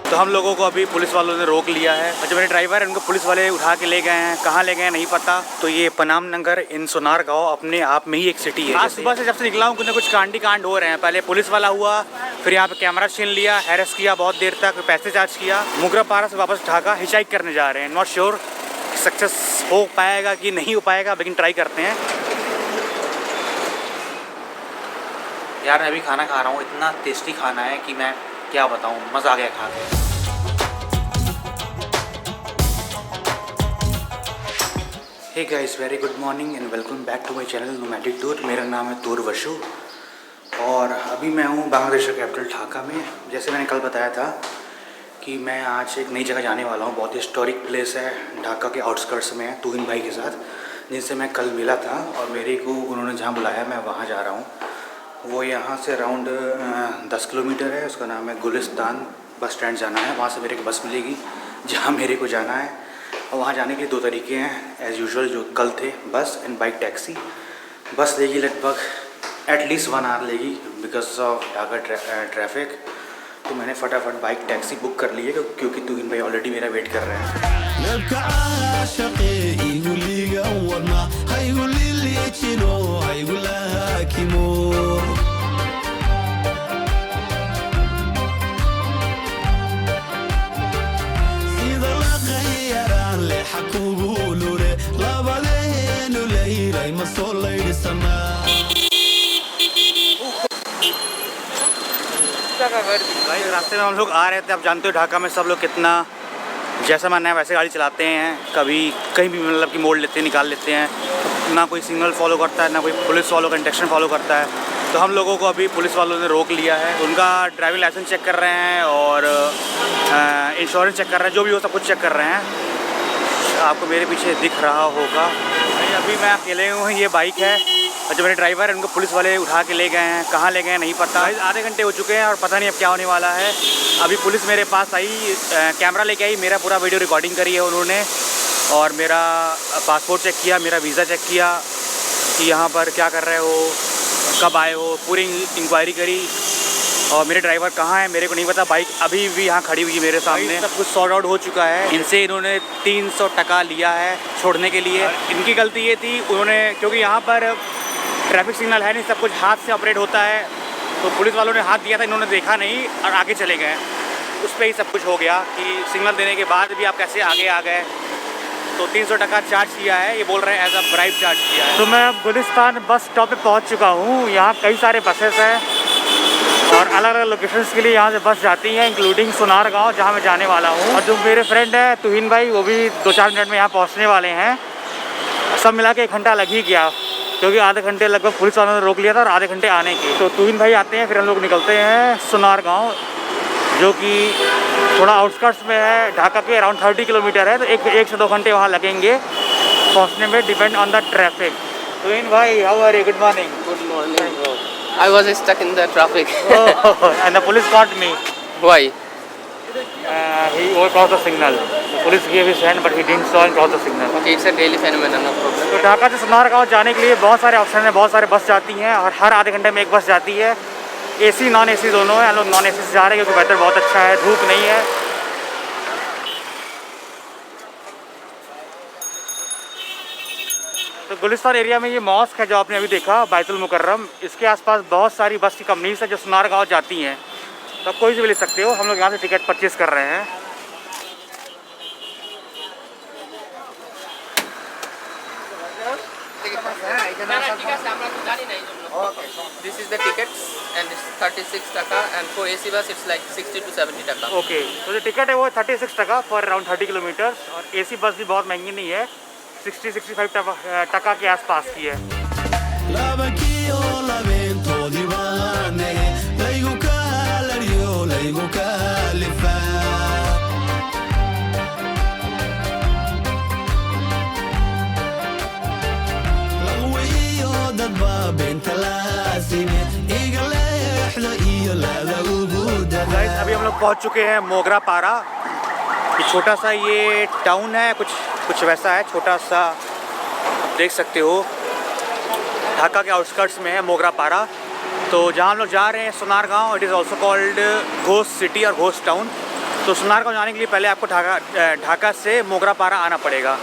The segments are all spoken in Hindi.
तो हम लोगों को अभी पुलिस वालों ने रोक लिया है और जो मेरे ड्राइवर है उनको पुलिस वाले उठा के ले गए हैं। कहाँ ले गए हैं नहीं पता। तो ये पनाम नगर इन सोनार गाँव अपने आप में ही एक सिटी है। आज सुबह से जब से निकला हूँ कुछ कांड हो रहे हैं। पहले पुलिस वाला हुआ, फिर यहाँ पे कैमरा छीन लिया, हैरेस किया बहुत देर तक, पैसे चार्ज किया। मोगरापारा से वापस ढाका हिचाइक करने जा रहे हैं। नॉट श्योर सक्सेस हो पाएगा कि नहीं हो पाएगा, लेकिन ट्राई करते हैं। यार मैं अभी खाना खा रहा हूँ, इतना टेस्टी खाना है कि मैं क्या बताऊँ, मज़ा आ गया खा के। Hey guys, very good morning and welcome back to my channel Nomadic Tour. मेरा नाम है तूर वशु और अभी मैं हूँ बांग्लादेश का कैपिटल ढाका में। जैसे मैंने कल बताया था कि मैं आज एक नई जगह जाने वाला हूँ। बहुत हिस्टोरिक प्लेस है, ढाका के आउटस्कर्ट्स में है, तुहिन भाई के साथ, जिनसे मैं कल मिला था और मेरे को उन्होंने जहाँ बुलाया मैं वहाँ जा रहा हूँ। वो यहाँ से अराउंड 10 किलोमीटर है। उसका नाम है गुलिस्तान। बस स्टैंड जाना है, वहाँ से मेरे को बस मिलेगी जहाँ मेरे को जाना है। और वहाँ जाने के लिए दो तरीके हैं एज़ यूजुअल जो कल थे, बस एंड बाइक टैक्सी। बस लेगी लगभग एटलीस्ट 1 आवर लेगी बिकॉज ऑफ ढाका ट्रैफिक। तो मैंने फटाफट बाइक टैक्सी बुक कर ली है क्योंकि तुहिन भाई ऑलरेडी मेरा वेट कर रहे हैं। भाई रास्ते में हम लोग आ रहे थे, आप जानते हो ढाका में सब लोग कितना जैसा मन है वैसे गाड़ी चलाते हैं। कभी कहीं भी मतलब कि मोड़ लेते हैं, निकाल लेते हैं। ना कोई सिग्नल फॉलो करता है, ना कोई पुलिस वालों का इंस्ट्रक्शन फॉलो करता है। तो हम लोगों को अभी पुलिस वालों ने रोक लिया है। उनका ड्राइविंग लाइसेंस चेक कर रहे हैं और इंश्योरेंस चेक कर रहे हैं, जो भी हो सब कुछ चेक कर रहे हैं। आपको मेरे पीछे दिख रहा होगा भाई, अभी मैं अकेले हूँ। ये बाइक है और जो मेरे ड्राइवर है उनको पुलिस वाले उठा के ले गए हैं। कहाँ ले गए हैं नहीं पता। आधे घंटे हो चुके हैं और पता नहीं अब क्या होने वाला है। अभी पुलिस मेरे पास आई, कैमरा लेके आई, मेरा पूरा वीडियो रिकॉर्डिंग करी है उन्होंने और मेरा पासपोर्ट चेक किया, मेरा वीज़ा चेक किया कि यहाँ पर क्या कर रहे हो, कब आए हो, पूरी इंक्वायरी करी। और मेरे ड्राइवर कहाँ है मेरे को नहीं पता। बाइक अभी भी यहाँ खड़ी हुई है मेरे सामने। सब कुछ सॉर्ट आउट हो चुका है। इनसे इन्होंने 300 टका लिया है छोड़ने के लिए। इनकी गलती ये थी, उन्होंने क्योंकि यहाँ पर ट्रैफिक सिग्नल है नहीं, सब कुछ हाथ से ऑपरेट होता है। तो पुलिस वालों ने हाथ दिया था, इन्होंने देखा नहीं और आगे चले गए। उस पर ही सब कुछ हो गया कि सिग्नल देने के बाद भी आप कैसे आगे आ गए। तो 300 टका चार्ज किया है, ये बोल रहे हैं एज अ ब्राइब चार्ज किया है। तो मैं अब गुलिस्तान बस स्टॉप पे पहुंच चुका हूँ। यहाँ कई सारे बसेस हैं और अलग अलग लोकेशंस के लिए यहाँ से बस जाती हैं, इंक्लूडिंग सोनार गाँव जहाँ मैं जाने वाला हूँ। और जो मेरे फ्रेंड है तुहिन भाई, वो भी 2-4 मिनट में यहाँ पहुँचने वाले हैं। सब मिला के 1 घंटा लग ही गया क्योंकि आधे घंटे लगभग पुलिस वालों ने रोक लिया था और आधे घंटे आने के। तो तुहिन भाई आते हैं, फिर हम लोग निकलते हैं सोनार गाँव, जो कि थोड़ा आउटस्कर्ट्स में है। ढाका के अराउंड 30 किलोमीटर है। तो 1 से 2 घंटे वहाँ लगेंगे पहुँचने में, depend on the traffic. Tuhin भाई, how are you? Good morning. Good morning, bro. I was stuck in the traffic. And the police caught me. Why? He overcrossed the signal. The police gave his hand, but he didn't saw and cross the signal. Okay, it's a daily phenomenon, no problem. तो ढाका से सोनार गाँव जाने के लिए बहुत सारे ऑप्शन हैं, बहुत सारे बस जाती हैं और हर आधे घंटे में एक बस जाती है। AC नॉन AC दोनों है। हम लोग नॉन AC से जा रहे हैं क्योंकि वेदर बहुत अच्छा है, धूप नहीं है। तो गुलिस्तान एरिया में ये मॉस्क है जो आपने अभी देखा, बैतुल मुकर्रम। इसके आसपास बहुत सारी बस की कंपनीज है जो सोनार गाँव जाती हैं। तो कोई से भी ले सकते हो। हम लोग यहाँ से टिकट परचेज़ कर रहे हैं। This is the tickets and it's 36 taka and for AC bus it's like 60 to 70 taka. Okay, तो जो टिकट है वो 36 टका फॉर अराउंड 30 किलोमीटर। और AC बस भी बहुत महंगी नहीं है, 60-65 टका के आसपास की है। अभी हम लोग पहुंच चुके हैं मोगरापारा। ये छोटा सा ये टाउन है, कुछ वैसा है, छोटा सा देख सकते हो। ढाका के आउटस्कर्ट्स में है मोगरापारा। तो जहाँ हम लोग जा रहे हैं सोनार गाँव, it is also called ghost city और घोस्ट टाउन। तो सोनारगांव जाने के लिए पहले आपको ढाका से मोगरापारा आना पड़ेगा।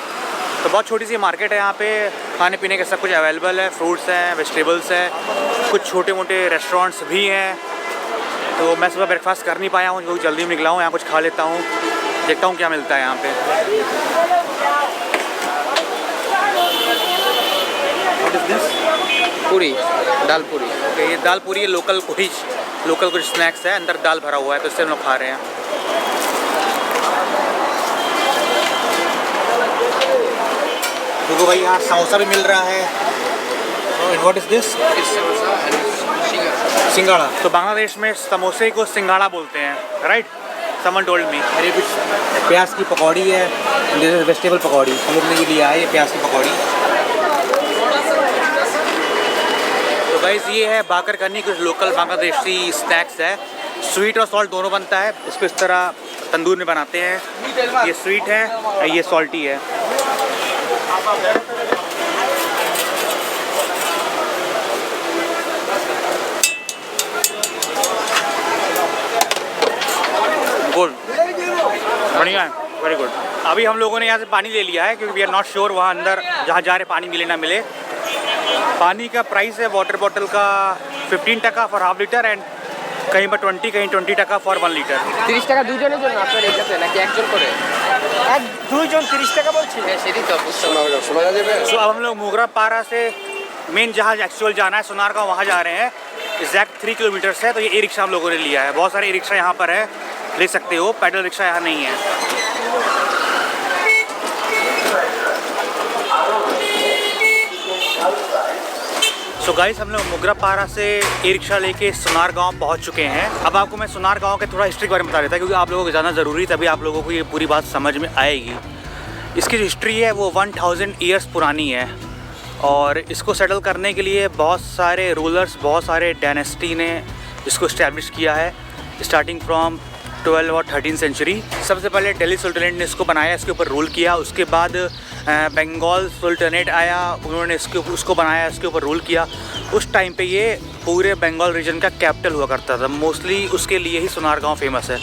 तो बहुत छोटी सी मार्केट है यहाँ पे, खाने पीने का सब कुछ अवेलेबल है, फ्रूट्स हैं, वेजिटेबल्स हैं, कुछ छोटे मोटे रेस्टोरेंट्स भी हैं। तो मैं सुबह ब्रेकफास्ट कर नहीं पाया हूँ क्योंकि जल्दी में निकला हूँ, यहाँ कुछ खा लेता हूँ, देखता हूँ क्या मिलता है यहाँ पे। What is this? पूरी, दाल पूरी। ओके, ये दाल पूरी है, लोकल कुछ स्नैक्स है, अंदर दाल भरा हुआ है, तो इससे हम लोग खा रहे हैं। देखो भाई यहाँ समोसा भी मिल रहा है। And what is this? सिंगाड़ा। तो बांग्लादेश में समोसे को सिंगाड़ा बोलते हैं, राइट? Someone told me. अरे कुछ प्याज की पकौड़ी है, दिस इज वेजिटेबल पकौड़ी, हम लोग ने ये लिया है, ये प्याज की पकौड़ी। तो गाइस ये है बाकरकनी, कुछ लोकल बांग्लादेशी स्नैक्स है। स्वीट और सॉल्ट दोनों बनता है, इसको इस तरह तंदूर में बनाते हैं। ये स्वीट है और ये सॉल्टी है। गुड, बढ़िया है, वेरी गुड। अभी हम लोगों ने यहाँ से पानी ले लिया है क्योंकि वी आर नॉट श्योर वहाँ अंदर जहाँ जा रहे पानी मिले ना मिले। पानी का प्राइस है वाटर बॉटल का 15 টাকা फॉर हाफ लीटर एंड कहीं पर 20, कहीं 20 টাকা फॉर 1 লিটার। 30 টাকা দুজনের জন্য আপনার এটাতে নাকি একজন করে? দুইজন 30 টাকা বলছি। হ্যাঁ সেটাই তো শোনা যাবে। सो अब हम लोग मोगरापारा से मेन जहाँ एक्चुअल जाना है सोनारगांव, वहाँ जा रहे हैं। एग्जैक्ट 3 किलोमीटर्स है। तो ये ई रिक्शा हम लोगों ने लिया है, बहुत सारे ई रिक्शा यहाँ पर है, ले सकते हो। पैडल रिक्शा यहाँ नहीं है। सो गाइस हम लोग मोगरापारा से ई रिक्शा लेके सोनारगांव पहुँच चुके हैं। अब आपको मैं सोनारगांव के थोड़ा हिस्ट्री के बारे में बता देता क्योंकि आप लोगों को जानना ज़रूरी, तभी आप लोगों को ये पूरी बात समझ में आएगी। इसकी जो हिस्ट्री है वो 1000 ईयर्स पुरानी है और इसको सेटल करने के लिए बहुत सारे रूलर्स, बहुत सारे डायनेस्टी ने इसको इस्टेब्लिश किया है, स्टार्टिंग फ्रॉम 12 और 13 सेंचुरी। सबसे पहले दिल्ली सुल्तानेट ने इसको बनाया, इसके ऊपर रूल किया। उसके बाद बंगाल सुल्तानेट आया, उन्होंने उसको बनाया, इसके ऊपर रूल किया। उस टाइम पे ये पूरे बंगाल रीजन का कैपिटल हुआ करता था। मोस्टली उसके लिए ही सोनारगांव फेमस है।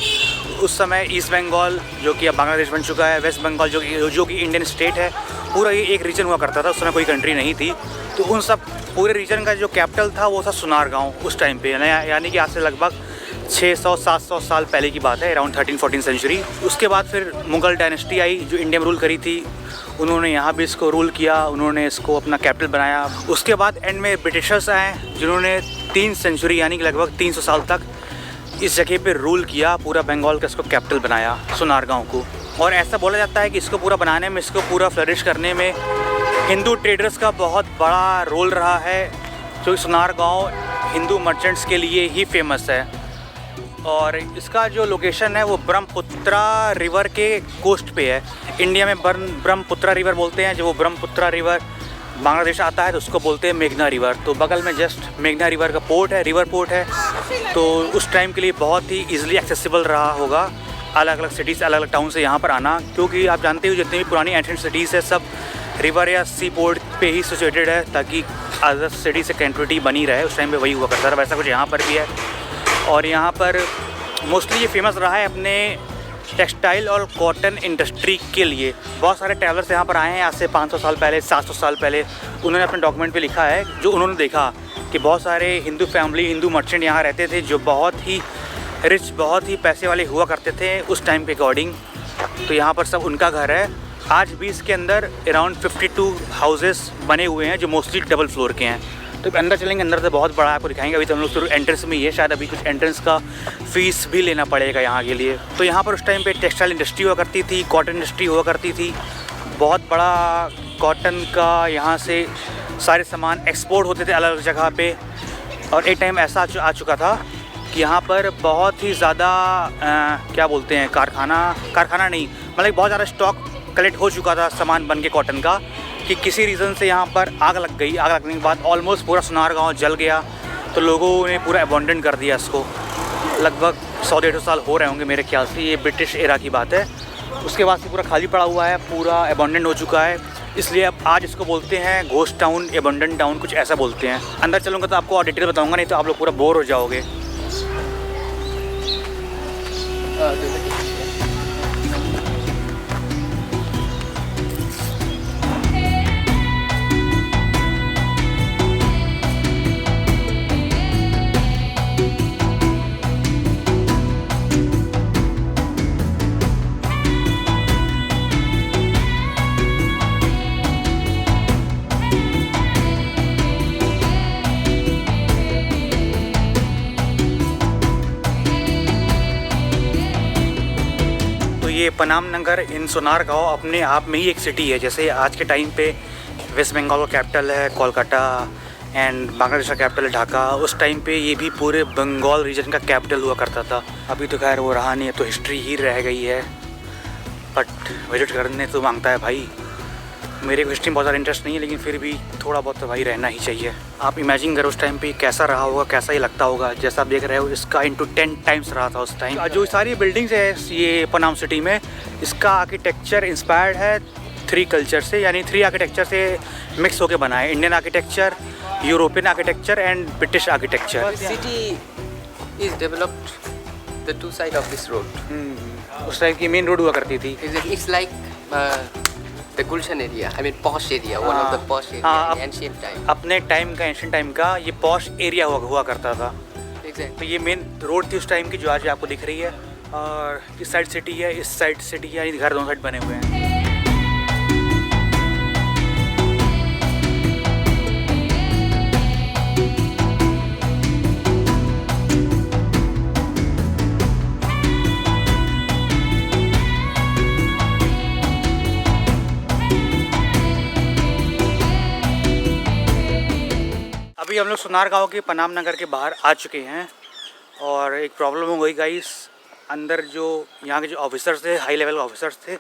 उस समय ईस्ट बंगाल जो कि अब बांग्लादेश बन चुका है, वेस्ट बंगाल जो कि इंडियन स्टेट है, पूरा ये एक रीजन हुआ करता था। उस समय कोई कंट्री नहीं थी। तो उन सब पूरे रीजन का जो कैपिटल था वो था सोनारगांव उस टाइम पे, यानी कि आज से लगभग 600-700 साल पहले की बात है, अराउंड 13-14 सेंचुरी। उसके बाद फिर मुग़ल डायनेस्टी आई जो इंडिया में रूल करी थी, उन्होंने यहाँ भी इसको रूल किया, उन्होंने इसको अपना कैपिटल बनाया। उसके बाद एंड में ब्रिटिशर्स आए जिन्होंने 3 सेंचुरी यानी कि लगभग 300 साल तक इस जगह पे रूल किया, पूरा बंगाल का इसको कैपिटल बनाया सोनारगांव को। और ऐसा बोला जाता है कि इसको पूरा बनाने में, इसको पूरा फ्लरिश करने में हिंदू ट्रेडर्स का बहुत बड़ा रोल रहा है, जो सोनारगांव हिंदू मर्चेंट्स के लिए ही फेमस है। और इसका जो लोकेशन है वो ब्रह्मपुत्रा रिवर के कोस्ट पे है। इंडिया में ब्रह्मपुत्रा रिवर बोलते हैं, जब वो ब्रह्मपुत्रा रिवर बांग्लादेश आता है तो उसको बोलते हैं मेघना रिवर। तो बगल में जस्ट मेघना रिवर का पोर्ट है, रिवर पोर्ट है। तो उस टाइम के लिए बहुत ही ईजिली एक्सेसिबल रहा होगा अलग अलग सिटीज़, अलग अलग टाउन से यहाँ पर आना, क्योंकि आप जानते हो जितनी भी पुरानी एंशिएंट सिटीज़ है सब रिवर या सी पोर्ट पे ही सिचुएटेड है, ताकि अदर सिटी से कनेक्टिविटी बनी रहे। उस टाइम पे वही हुआ करता था। वैसा कुछ यहाँ पर भी है। और यहाँ पर मोस्टली ये फेमस रहा है अपने टेक्सटाइल और कॉटन इंडस्ट्री के लिए। बहुत सारे ट्रैवलर्स यहाँ पर आए हैं आज से 500 साल पहले, 700 साल पहले। उन्होंने अपने डॉक्यूमेंट पे लिखा है जो उन्होंने देखा कि बहुत सारे हिंदू फैमिली, हिंदू मर्चेंट यहाँ रहते थे जो बहुत ही रिच, बहुत ही पैसे वाले हुआ करते थे उस टाइम के अकॉर्डिंग। तो यहाँ पर सब उनका घर है। आज भी इसके अंदर अराउंड 52 हाउसेस बने हुए हैं जो मोस्टली डबल फ्लोर के हैं। तो अंदर चलेंगे, अंदर से बहुत बड़ा आपको दिखाएंगे। अभी तो हम लोग सिर्फ एंट्रेंस में ही है, शायद अभी कुछ एंट्रेंस का फ़ीस भी लेना पड़ेगा यहाँ के लिए। तो यहाँ पर उस टाइम पे टेक्सटाइल इंडस्ट्री हुआ करती थी, कॉटन इंडस्ट्री हुआ करती थी। बहुत बड़ा कॉटन का यहाँ से सारे सामान एक्सपोर्ट होते थे अलग अलग जगह पे। और एक टाइम ऐसा आ चुका था कि यहाँ पर बहुत ही ज़्यादा क्या बोलते हैं, कारखाना नहीं, मतलब बहुत ज़्यादा स्टॉक कलेक्ट हो चुका था सामान बन के कॉटन का, कि किसी रीज़न से यहाँ पर आग लग गई। आग लगने के बाद ऑलमोस्ट पूरा सोनारगांव जल गया। तो लोगों ने पूरा अबॉन्डन कर दिया इसको। लगभग 100-150 साल हो रहे होंगे मेरे ख्याल से, ये ब्रिटिश एरा की बात है। उसके बाद से पूरा खाली पड़ा हुआ है, पूरा अबॉन्डन हो चुका है। इसलिए अब आज इसको बोलते हैं घोस्ट टाउन, अबॉन्डन टाउन, कुछ ऐसा बोलते हैं। अंदर चलूँगा तो आपको और डिटेल बताऊँगा, नहीं तो आप लोग पूरा बोर हो जाओगे। ये पनाम नगर इन सोनार गाँव अपने आप में ही एक सिटी है। जैसे आज के टाइम पे वेस्ट बंगाल का कैपिटल है कोलकाता एंड बांग्लादेश का कैपिटल है ढाका, उस टाइम पे ये भी पूरे बंगाल रीजन का कैपिटल हुआ करता था। अभी तो खैर वो रहा नहीं है, तो हिस्ट्री ही रह गई है, बट विजिट करने तो मांगता है भाई। मेरे को हिस्ट्री में बहुत ज़्यादा इंटरेस्ट नहीं है, लेकिन फिर भी थोड़ा बहुत तो भाई रहना ही चाहिए। आप इमेजिन करो उस टाइम पे कैसा रहा होगा, कैसा ही लगता होगा। जैसा आप देख रहे हो इसका इंटू 10 टाइम्स रहा था उस टाइम। जो सारी बिल्डिंग्स है ये पनाम सिटी में, इसका आर्किटेक्चर इंस्पायर्ड है 3 कल्चर से, यानी 3 आर्किटेक्चर से मिक्स होकर बना है। Indian architecture, European architecture and British architecture. City is developed the 2 side of this road. उस टाइम की मेन रोड हुआ करती थी। It's like the Gulshan area. I mean posh area, one of the posh area हाँ, in ancient time. अपने टाइम का, एंशिएंट टाइम का ये पॉश एरिया हुआ करता था। Exactly. तो ये मेन रोड थी उस टाइम की, जो आज आपको दिख रही है। और इस साइड सिटी है, इस साइड सिटी है, यानी घर दोनों साइड बने हुए हैं। अभी हम लोग सोनार गांव के पनाम नगर के बाहर आ चुके हैं और एक प्रॉब्लम हो गई गाइस। अंदर जो यहाँ के जो ऑफिसर्स थे, हाई लेवल ऑफिसर्स थे,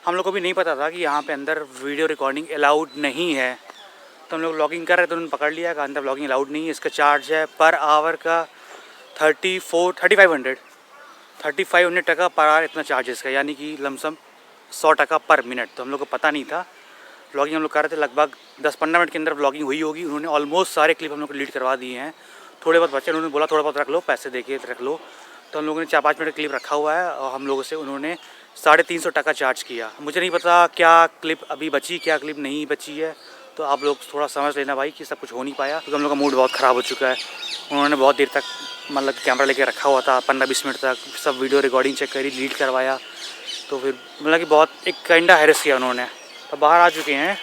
हम लोग को भी नहीं पता था कि यहाँ पे अंदर वीडियो रिकॉर्डिंग अलाउड नहीं है। तो हम लोग व्लॉगिंग कर रहे थे तो उन्होंने पकड़ लिया कि अंदर व्लॉगिंग अलाउड नहीं है। इसका चार्ज है पर आवर का 3500 टका पर आवर, इतना चार्ज इसका, यानी कि लमसम 100 टका पर मिनट। तो हम लोग को पता नहीं था। व्लॉगिंग हम लोग कर रहे थे, लगभग 10-15 मिनट के अंदर व्लॉगिंग हुई होगी। उन्होंने ऑलमोस्ट सारे क्लिप हम लोग को डिलीट करवा दिए हैं। थोड़े बहुत बच्चे, उन्होंने बोला थोड़ा बहुत रख लो, पैसे देके रख लो। तो हम लोगों ने 4-5 मिनट क्लिप रखा हुआ है और हम लोगों से उन्होंने 350 टका चार्ज किया। मुझे नहीं पता क्या क्लिप अभी बची, क्या क्लिप नहीं बची है। तो आप लोग थोड़ा समझ लेना भाई कि सब कुछ हो नहीं पाया, क्योंकि हम लोग का मूड बहुत ख़राब हो चुका है। उन्होंने बहुत देर तक मतलब कैमरा लेके रखा हुआ था, 15-20 मिनट तक सब वीडियो रिकॉर्डिंग चेक करी, डिलीट करवाया। तो फिर मतलब कि बहुत एक काइंडा हैरेस किया उन्होंने। तो बाहर आ चुके हैं,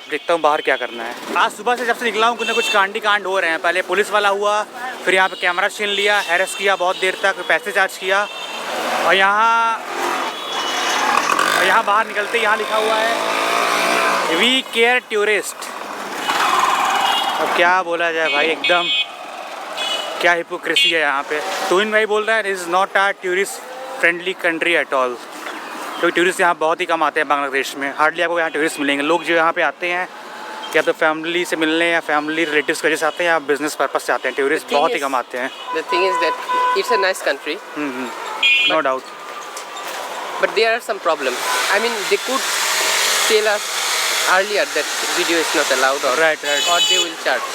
देखता हूँ बाहर क्या करना है। आज सुबह से जब से निकला हूँ कुछ ना कुछ कांड हो रहे हैं। पहले पुलिस वाला हुआ, फिर यहाँ पे कैमरा छीन लिया, हैरेस किया बहुत देर तक, पैसे चार्ज किया। और यहाँ बाहर निकलते यहाँ लिखा हुआ है वी केयर टूरिस्ट। अब क्या बोला जाए भाई, एकदम क्या हिपोक्रेसी है यहाँ पे। टूइन भाई बोल रहा है this is not a tourist friendly country at all, क्योंकि टूरिस्ट यहाँ बहुत ही कम आते हैं बांग्लादेश में। हार्डली आपको यहाँ टूरिस्ट मिलेंगे। लोग जो यहाँ पे आते हैं या तो फैमिली से मिलने या फैमिली रिलेटिव्स की वजह से आते हैं या बिजनेस पर्पस से आते हैं। टूरिस्ट बहुत ही कम आते हैं। The thing is that it's a nice country. No doubt. But there are some problems. I mean, they could tell us earlier that video is not allowed, or Right. or they will charge.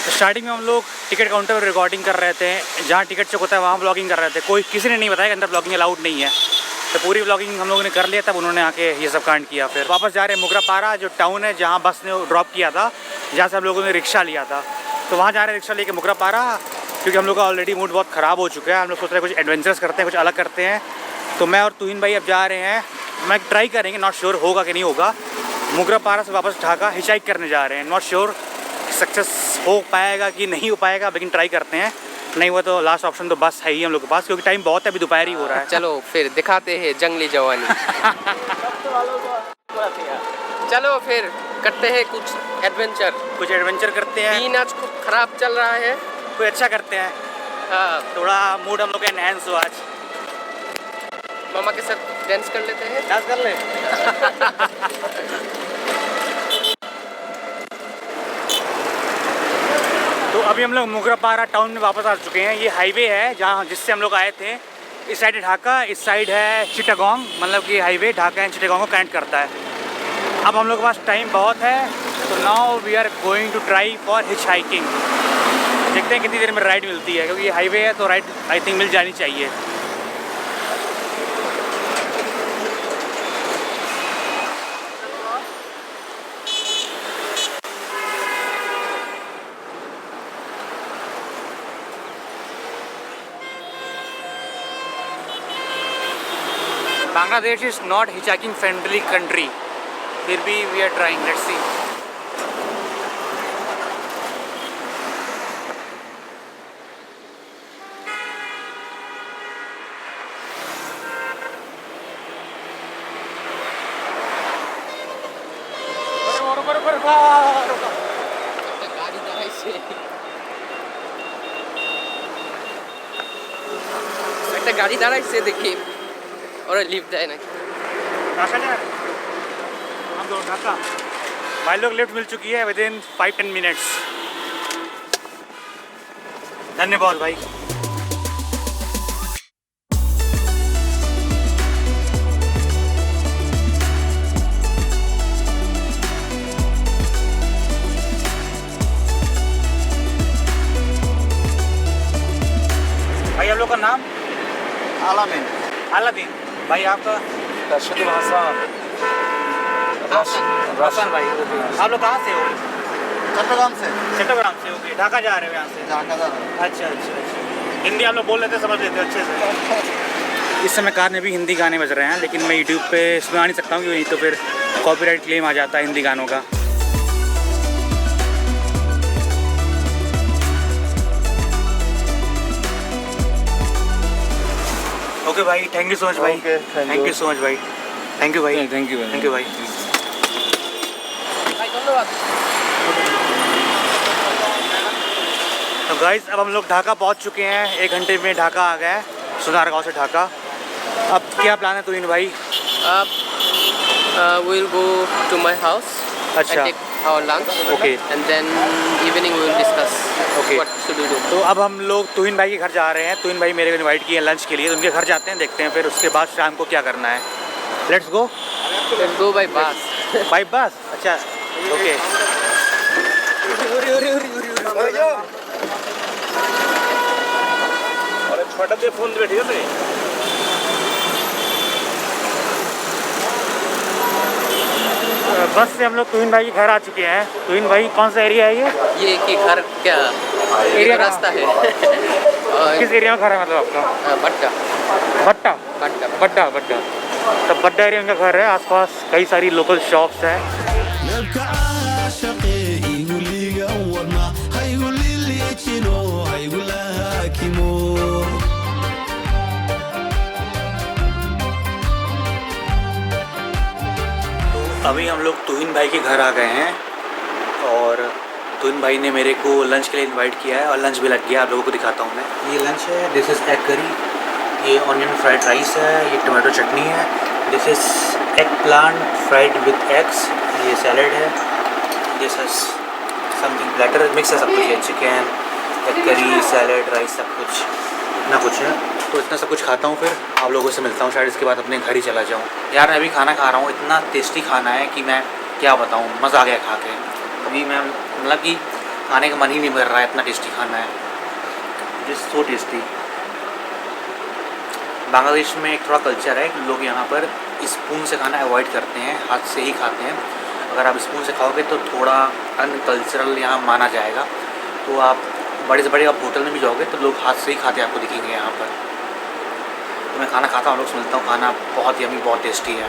तो स्टार्टिंग में हम लोग टिकट काउंटर पर रिकॉर्डिंग कर रहे थे, जहाँ टिकट चेक होता है वहाँ ब्लॉगिंग कर रहे थे। किसी ने नहीं बताया कि अंदर ब्लॉगिंग अलाउड नहीं है। तो पूरी ब्लॉगिंग हम लोगों ने कर लिया, तब उन्होंने आके ये सब कांड किया। फिर वापस जा रहे हैं मुगरापारा, जो टाउन है जहाँ बस ने ड्रॉप किया था, जहाँ से हम लोगों ने रिक्शा लिया था। तो वहाँ जा रहे हैं रिक्शा लेके मुगरापारा, क्योंकि हम लोग का ऑलरेडी मूड बहुत ख़राब हो चुका है। हम लोग सोच रहे हैं कुछ एडवेंचर्स करते हैं, कुछ अलग करते हैं। तो मैं और तुहिन भाई अब जा रहे हैं, मैं ट्राई करेंगे, नॉट श्योर होगा कि नहीं होगा। मुगरापारा से वापस ढाका हिचाइक करने जा रहे हैं। नॉट श्योर सक्सेस हो पाएगा कि नहीं हो पाएगा, लेकिन ट्राई करते हैं। नहीं हुआ तो लास्ट ऑप्शन तो बस है ही हम लोग के पास, क्योंकि टाइम बहुत है, अभी दोपहर ही हो रहा है। चलो फिर दिखाते हैं जंगली जवानी। चलो फिर करते हैं कुछ एडवेंचर करते हैं, दिन आज खूब खराब चल रहा है, कोई अच्छा करते हैं। हाँ, थोड़ा मूड हम लोग का एनहांस हो आज। मामा के साथ डांस कर लेते हैं। डांस कर ले। तो अभी हम लोग मुगरापारा टाउन में वापस आ चुके हैं। ये हाईवे है जहाँ जिससे हम लोग आए थे। इस साइड है ढाका, इस साइड है चिटागोंग, मतलब कि हाईवे ढाका एंड चिटागोंग को कनेक्ट करता है। अब हम लोग के पास टाइम बहुत है, तो now we are going to try for hitchhiking. देखते हैं कितनी देर में राइड मिलती है, क्योंकि ये हाईवे है तो राइड आई थिंक मिल जानी चाहिए। Bangladesh is not hitchhiking friendly country, फिर भी we are trying, let's see. একটা গাড়ি দাঁড়াইছে দেখি ওরা লিফট দেয় নাকি। ढाका जा रहे हैं हम लोग ढाका। भाई लोग लिफ्ट मिल चुकी है विद इन 5-10 मिनट्स। धन्यवाद भाई। भाई आप लोग का नाम? आलामीन आलादीन। भाई आपका? रशीद हसन रोशन भाई। आप लोग कहाँ से हो? चट्टग्राम से चट्टग्राम से। ओके, ढाका जा रहे हो यहाँ से? ढाका जा रहा हूँ। अच्छा अच्छा अच्छा। हिंदी आप लोग बोल लेते समझ लेते हो अच्छे से? इस समय कार में भी हिंदी गाने बज रहे हैं, लेकिन मैं यूट्यूब पे सुना नहीं सकता हूँ क्योंकि तो फिर कॉपीराइट क्लेम आ जाता है हिंदी गानों का। ओके भाई, थैंक यू सो मच भाई। Okay, thank you so much भाई। थैंक यू भाई। थैंक यू थैंक यू भाई। ভাই ধন্যবাদ। तो गाइस अब हम लोग ढाका पहुंच चुके हैं। 1 घंटे में ढाका आ गया है, सुनारगांव से ढाका। अब क्या प्लान है तुहिन भाई? We'll go to my house and अच्छा। take our lunch. Okay. And then evening we will discuss Okay. what should we do. तो अब हम लोग तुहिन भाई के घर जा रहे हैं। तुहिन भाई मेरे को इनवाइट किए हैं लंच के लिए, तो उनके घर जाते हैं, देखते हैं फिर उसके बाद शाम को क्या करना है। Let's go. Let's go by bus. By bus? अच्छा ओके। छोटा दे फोन दे ठीक है। बस से हम लोग तुहिन भाई के घर आ चुके हैं। तुहिन भाई कौन सा एरिया है ये? ये कि घर क्या एरिया ये तो रास्ता है। किस एरिया में घर है मतलब आपका? बट्टा भट्टा? बट्टा बड्डा बड्डा। तो बड्डा एरिया में घर है। आसपास कई सारी लोकल शॉप्स हैं। अभी हम लोग तुहिन भाई के घर आ गए हैं और तुहिन भाई ने मेरे को लंच के लिए इनवाइट किया है और लंच भी लग गया। आप लोगों को दिखाता हूँ मैं। ये लंच है। दिस इज़ एग करी, ये ऑनियन फ्राइड राइस है, ये टमाटो चटनी है, this is egg plant fried with eggs, ये सैलड है, this is something platter mix है सब कुछ, ये chicken egg curry salad rice सब कुछ इतना कुछ है। तो इतना सब कुछ खाता हूँ, फिर आप लोगों से मिलता हूँ। शायद इसके बाद अपने घर ही चला जाऊँ। यार मैं अभी खाना खा रहा हूँ, इतना टेस्टी खाना है कि मैं क्या बताऊँ, मज़ा आ गया खा के। अभी मैं मतलब कि खाने का मन ही नहीं कर रहा है, इतना टेस्टी खाना है। This so tasty. बांग्लादेश में एक थोड़ा कल्चर है कि लोग यहाँ पर स्पून से खाना अवॉइड करते हैं, हाथ से ही खाते हैं। अगर आप स्पून से खाओगे तो थोड़ा अनकल्चरल यहाँ माना जाएगा। तो आप बड़े से बड़े आप होटल में भी जाओगे तो लोग हाथ से ही खाते आपको दिखेंगे यहाँ पर। तो मैं खाना खाता हूँ, लोग से मिलता हूँ। खाना बहुत यमी, बहुत टेस्टी है।